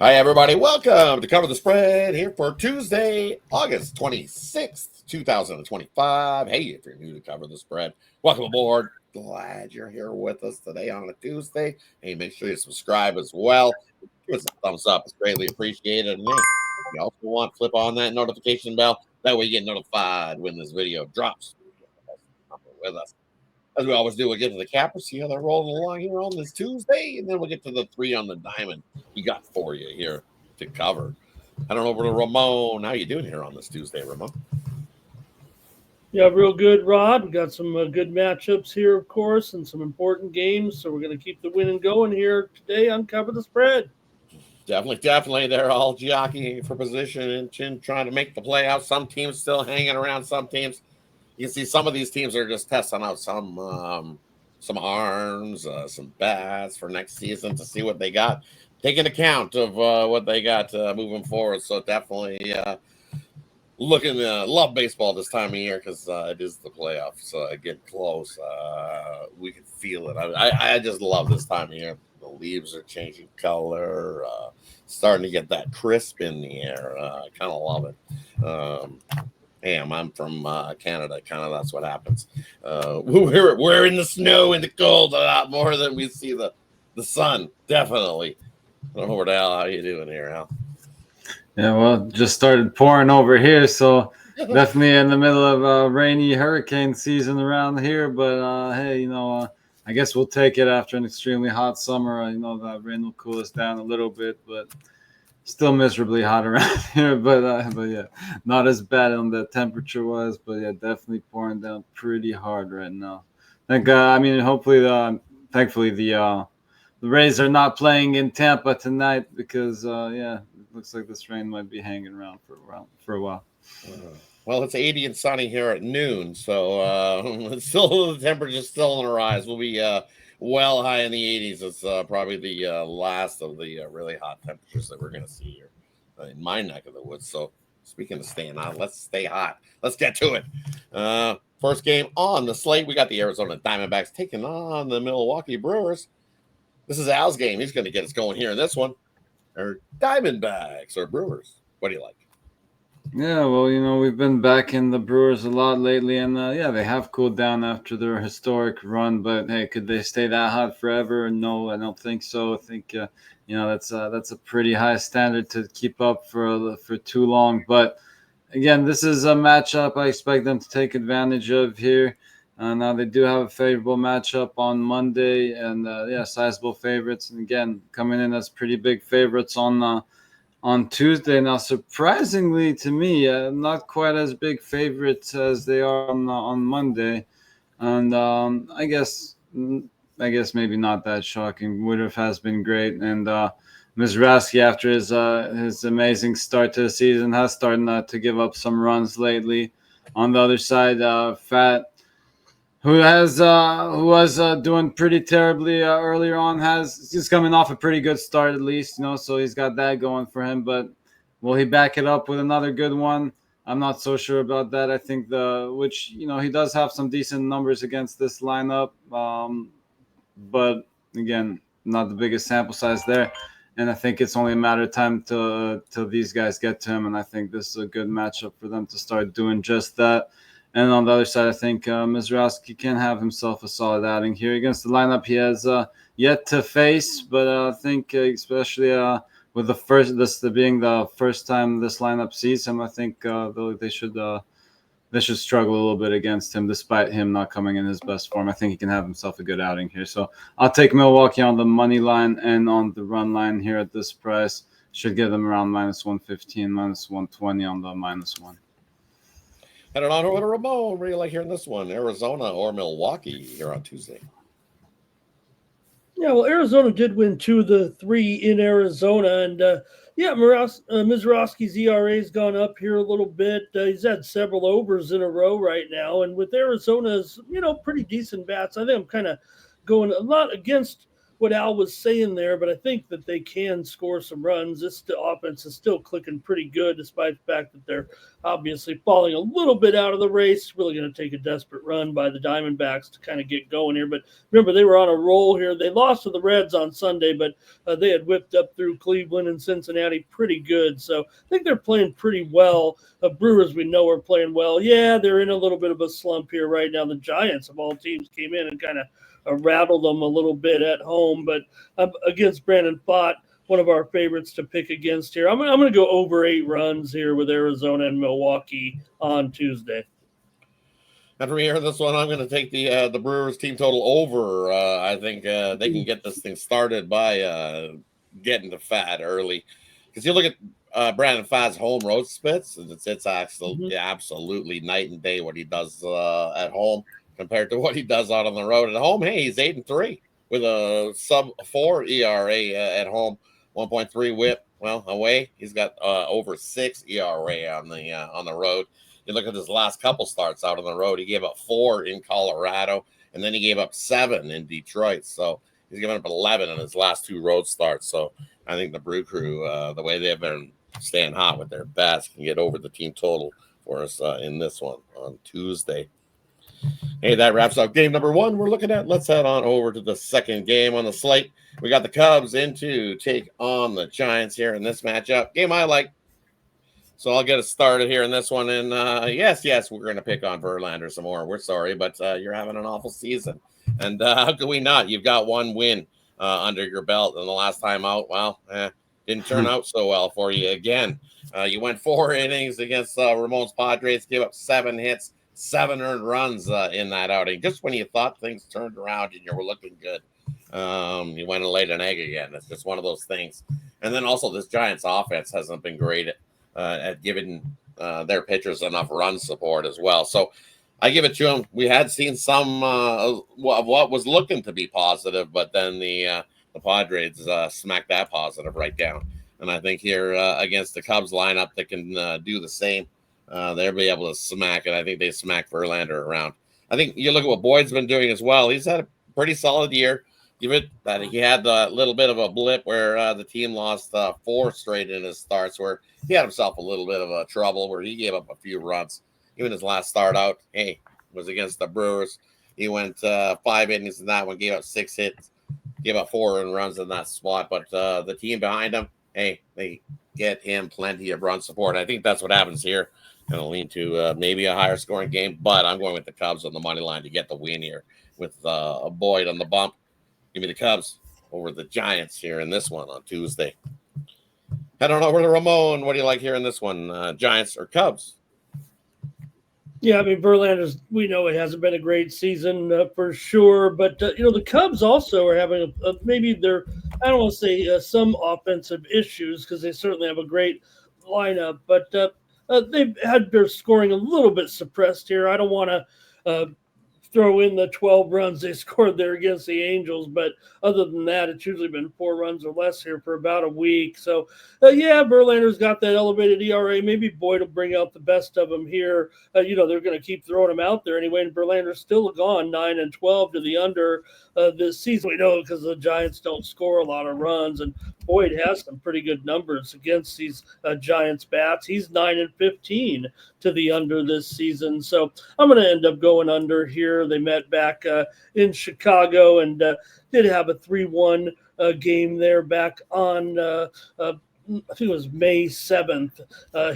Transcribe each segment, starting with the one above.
Hi, everybody. Welcome to Cover the Spread here for Tuesday, August 26th, 2025. Hey, if you're new to Cover the Spread, welcome aboard. Glad you're here with us today on a Tuesday. Hey, make sure you subscribe as well. Give us a thumbs up. It's greatly appreciated. And hey, if you also want, flip on that notification bell. That way you get notified when this video drops. With us. As we always do, we'll get to the cappers, see how they're rolling along here on this Tuesday, and then we'll get to the three on the diamond he got for you here to cover. I don't know, over to Ramon. How you doing here on this Tuesday, Ramon? Yeah, real good, Rod. We got some good matchups here, of course, and some important games. So we're going to keep the winning going here today on Cover the Spread. Definitely. They're all jockeying for position and trying to make the playoffs. Some teams still hanging around. Some teams, you can see some of these teams are just testing out some arms, some bats for next season to see what they got, taking account of what they got moving forward. So definitely looking love baseball this time of year because it is the playoffs getting close. We can feel it. I just love this time of year. The leaves are changing color, starting to get that crisp in the air. I kind of love it. I'm from Canada. Kind of that's what happens. We're in the snow and the cold a lot more than we see the sun. Definitely. I don't know what the hell how you doing here, Al. Yeah, well, just started pouring over here, so definitely in the middle of rainy hurricane season around here. But hey, I guess we'll take it after an extremely hot summer. That rain will cool us down a little bit, but still miserably hot around here. But yeah, not as bad on the temperature was, but yeah, definitely pouring down pretty hard right now. Hopefully, thankfully the Rays are not playing in Tampa tonight because it looks like this rain might be hanging around for a while. Well, it's 80 and sunny here at noon, so it's still the temperature's still on the rise. We'll be well high in the 80s. It's probably the last of the really hot temperatures that we're going to see here in my neck of the woods. So, speaking of staying hot, let's stay hot. Let's get to it. First game on the slate, we got the Arizona Diamondbacks taking on the Milwaukee Brewers. This is Al's game. He's going to get us going here in this one. Or Diamondbacks or Brewers. What do you like? Yeah, well, we've been back in the Brewers a lot lately, and they have cooled down after their historic run. But hey, could they stay that hot forever? No, I don't think so. I think that's a pretty high standard to keep up for too long. But again, this is a matchup I expect them to take advantage of here. Now they do have a favorable matchup on Monday, and sizable favorites. And again, coming in as pretty big favorites on Tuesday. Now, surprisingly to me, not quite as big favorites as they are on Monday, and I guess maybe not that shocking. Woodruff has been great, and Mizraski, after his amazing start to the season, has started to give up some runs lately. On the other side, Fat, who was doing pretty terribly earlier on, he's coming off a pretty good start at least, so he's got that going for him. But will he back it up with another good one? I'm not so sure about that. I think he does have some decent numbers against this lineup, but again, not the biggest sample size there. And I think it's only a matter of time till these guys get to him. And I think this is a good matchup for them to start doing just that. And on the other side, I think Mizraski can have himself a solid outing here against the lineup he has yet to face. But I think especially with this being the first time this lineup sees him, I think they should struggle a little bit against him, despite him not coming in his best form. I think he can have himself a good outing here. So I'll take Milwaukee on the money line and on the run line here at this price. Should get them around -115, -120 on the -1. Headed on over to Ramon. What do you like hearing this one? Arizona or Milwaukee here on Tuesday? Yeah, well, Arizona did win 2 of the 3 in Arizona, and Mizraski's ERA's gone up here a little bit. He's had several overs in a row right now, and with Arizona's pretty decent bats, I think I'm kind of going a lot against what Al was saying there, but I think that they can score some runs. This offense is still clicking pretty good, despite the fact that they're obviously falling a little bit out of the race. Really going to take a desperate run by the Diamondbacks to kind of get going here. But remember, they were on a roll here. They lost to the Reds on Sunday, but they had whipped up through Cleveland and Cincinnati pretty good. So I think they're playing pretty well. Brewers, we know, are playing well. Yeah, they're in a little bit of a slump here right now. The Giants, of all teams, came in and kind of rattled them a little bit at home. But against Brandon Pfaadt, one of our favorites to pick against here, I'm going to go over 8 runs here with Arizona and Milwaukee on Tuesday. And from here, this one, I'm going to take the Brewers team total over. I think they can get this thing started by getting to Pfaadt early. Because you look at Brandon Pfaadt's home road splits, it's absolutely night and day what he does at home compared to what he does out on the road. At home, hey, he's 8-3 with a sub-4 ERA at home, 1.3 WHIP. Well, away, he's got over 6 ERA on the road. You look at his last couple starts out on the road, he gave up 4 in Colorado, and then he gave up 7 in Detroit. So he's given up 11 in his last 2 road starts. So I think the Brew Crew, the way they've been staying hot with their bats, can get over the team total for us in this one on Tuesday. Hey, that wraps up game number 1 we're looking at. Let's head on over to the second game on the slate. We got the Cubs in to take on the Giants here in this matchup. Game I like. So I'll get us started here in this one. And yes, we're going to pick on Verlander some more. We're sorry, but you're having an awful season. And how could we not? You've got 1 win under your belt. And the last time out, well, didn't turn out so well for you again. You went 4 innings against Ramon's Padres, gave up 7 hits, 7 earned runs in that outing. Just when you thought things turned around and you were looking good, you went and laid an egg again. It's just one of those things. And then also this Giants offense hasn't been great at giving their pitchers enough run support as well. So I give it to them. We had seen some of what was looking to be positive, but then the Padres smacked that positive right down. And I think here against the Cubs lineup that can do the same, they'll be able to smack it. I think they smack Verlander around. I think you look at what Boyd's been doing as well. He's had a pretty solid year. Give it that he had a little bit of a blip where the team lost 4 straight in his starts, where he had himself a little bit of a trouble where he gave up a few runs. Even his last start out, was against the Brewers. He went 5 innings in that one, gave up 6 hits, gave up 4 earned runs in that spot. But the team behind him, they get him plenty of run support. I think that's what happens here. Going to lean to maybe a higher scoring game, but I'm going with the Cubs on the money line to get the win here with a Boyd on the bump. Give me the Cubs over the Giants here in this one on Tuesday. Head on over to Ramon. What do you like here in this one, Giants or Cubs? Yeah, I mean, Verlander's, we know it hasn't been a great season for sure, but, the Cubs also are having maybe they're, I don't want to say some offensive issues because they certainly have a great lineup, but they've had their scoring a little bit suppressed here. I don't want to throw in the 12 runs they scored there against the Angels, but other than that, it's usually been 4 runs or less here for about a week. So, Verlander's got that elevated ERA. Maybe Boyd will bring out the best of them here. They're going to keep throwing him out there anyway, and Verlander's still gone 9-12 to the under this season. We know because the Giants don't score a lot of runs, and Boyd has some pretty good numbers against these Giants bats. He's 9-15 to the under this season. So I'm going to end up going under here. They met back in Chicago and did have a 3-1 game there back on, I think it was May 7th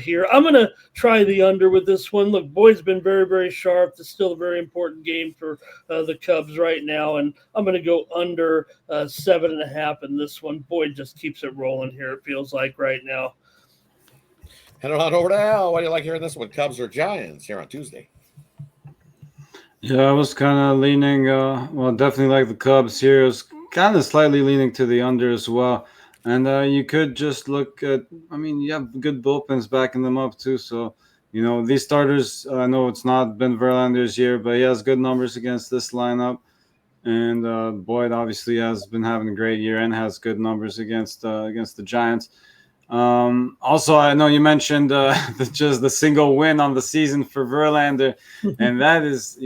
here. I'm going to try the under with this one. Look, Boyd's been very, very sharp. It's still a very important game for the Cubs right now, and I'm going to go under 7.5 in this one. Boyd just keeps it rolling here, it feels like right now. Head on over to Al. What do you like here in this one, Cubs or Giants here on Tuesday? Yeah, I was kind of leaning, definitely like the Cubs here. I was kind of slightly leaning to the under as well. And you could just look at, you have good bullpens backing them up too. So, these starters, I know it's not been Verlander's year, but he has good numbers against this lineup. And Boyd obviously has been having a great year and has good numbers against the Giants. Also, I know you mentioned just the single win on the season for Verlander. And that is,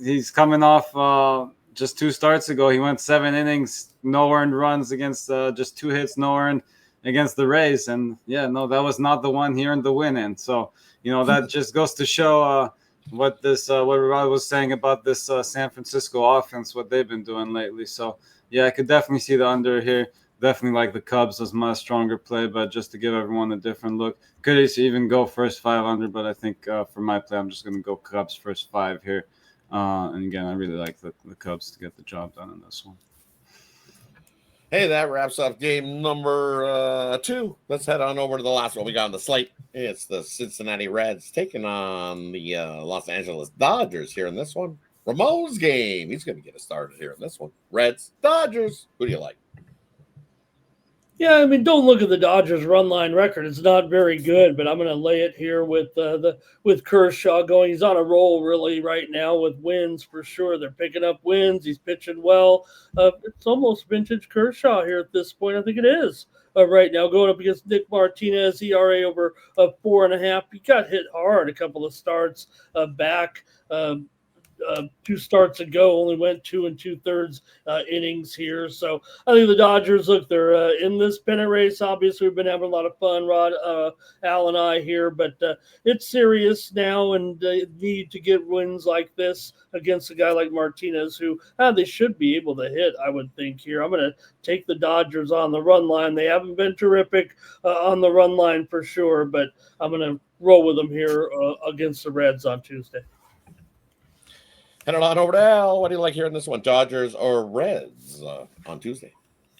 he's coming off just 2 starts ago. He went 7 innings, no earned runs against just 2 hits, no earned against the Rays. And that was not the one he earned the win in. So, that just goes to show what Rodd was saying about this San Francisco offense, what they've been doing lately. So, I could definitely see the under here. Definitely like the Cubs as my stronger play, but just to give everyone a different look. Could even go first 5 under, but I think for my play, I'm just going to go Cubs first 5 here. And again, I really like the Cubs to get the job done in this one. Hey, that wraps up game number 2. Let's head on over to the last one we got on the slate. It's the Cincinnati Reds taking on the Los Angeles Dodgers here in this one. Ramon's game. He's going to get us started here in this one. Reds, Dodgers. Who do you like? Yeah, I mean, don't look at the Dodgers' run line record. It's not very good, but I'm going to lay it here with Kershaw going. He's on a roll really right now with wins for sure. They're picking up wins. He's pitching well. It's almost vintage Kershaw here at this point. I think it is right now going up against Nick Martinez, ERA over 4.5. He got hit hard a couple of starts back. 2 starts ago, only went 2 2/3 innings here. So I think the Dodgers, look, they're in this pennant race. Obviously, we've been having a lot of fun, Rod, Al, and I here, but it's serious now, and need to get wins like this against a guy like Martinez, who they should be able to hit, I would think here. I'm going to take the Dodgers on the run line. They haven't been terrific on the run line for sure, but I'm going to roll with them here against the Reds on Tuesday. Head on over to Al. What do you like here in this one? Dodgers or Reds on Tuesday?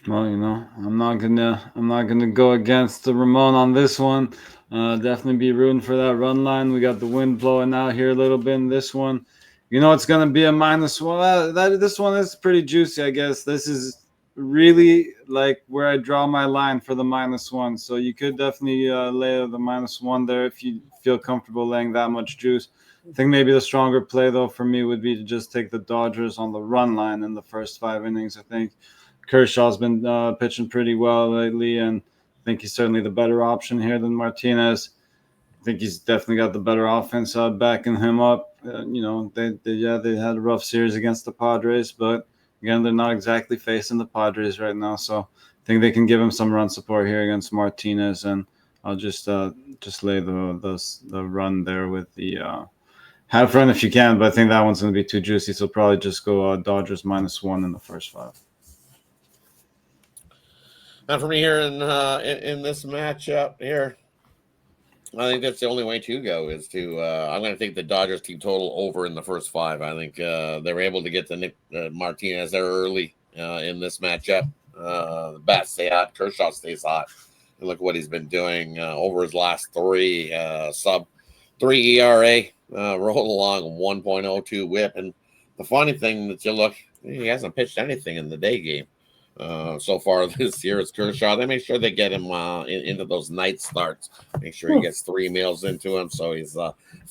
Well, I'm not gonna go against the Ramon on this one. Definitely be rooting for that run line. We got the wind blowing out here a little bit in this one. It's gonna be a -1. This one is pretty juicy, I guess. This is really like where I draw my line for the -1. So you could definitely lay the -1 there if you feel comfortable laying that much juice. I think maybe the stronger play, though, for me would be to just take the Dodgers on the run line in the first 5 innings. I think Kershaw's been pitching pretty well lately, and I think he's certainly the better option here than Martinez. I think he's definitely got the better offense backing him up. They had a rough series against the Padres, but again, they're not exactly facing the Padres right now, so I think they can give him some run support here against Martinez, and I'll just lay the run there with the have fun if you can, but I think that one's going to be too juicy, so probably just go Dodgers -1 in the first 5. And for me here in this matchup here, I think that's the only way to go is to I'm going to take the Dodgers team total over in the first 5. I think they were able to get to Nick Martinez there early in this matchup. The bats stay hot. Kershaw stays hot. And look what he's been doing over his last 3 sub-3 ERA. Rolled along 1.02 whip. And the funny thing that he hasn't pitched anything in the day game so far this year. It's Kershaw. They make sure they get him into those night starts. Make sure he gets 3 meals into him. So he's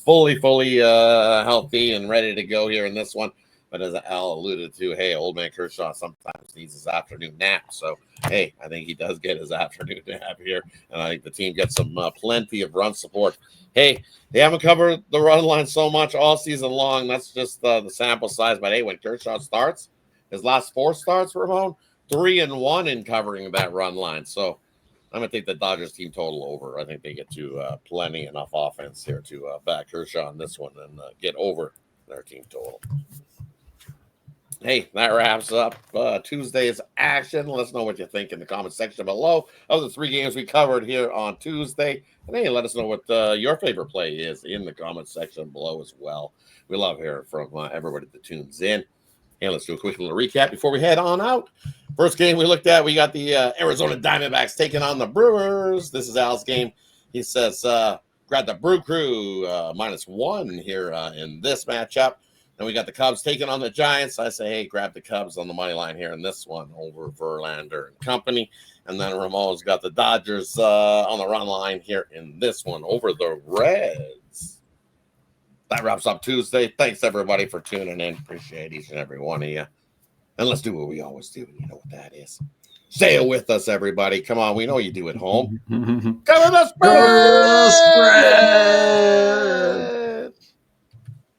fully healthy and ready to go here in this one. But as Al alluded to, hey, old man Kershaw sometimes needs his afternoon nap. So, hey, I think he does get his afternoon nap here. And I think the team gets some plenty of run support. Hey, they haven't covered the run line so much all season long. That's just the sample size. But, hey, when Kershaw starts, his last 4 starts, Ramon, 3-1 in covering that run line. So, I'm going to take the Dodgers team total over. I think they get to plenty enough offense here to back Kershaw on this one and get over their team total. Hey, that wraps up Tuesday's action. Let us know what you think in the comment section below of the 3 games we covered here on Tuesday. And hey, let us know what your favorite play is in the comment section below as well. We love hearing from everybody that tunes in. Hey, let's do a quick little recap before we head on out. First game we looked at, we got the Arizona Diamondbacks taking on the Brewers. This is Al's game. He says, grab the Brew Crew -1 here in this matchup. Then we got the Cubs taking on the Giants. I say, hey, grab the Cubs on the money line here in this one over Verlander and company. And then Ramon's got the Dodgers on the run line here in this one over the Reds. That wraps up Tuesday. Thanks, everybody, for tuning in. Appreciate each and every one of you. And let's do what we always do. You know what that is. Say it with us, everybody. Come on. We know you do at home. Cover the spread!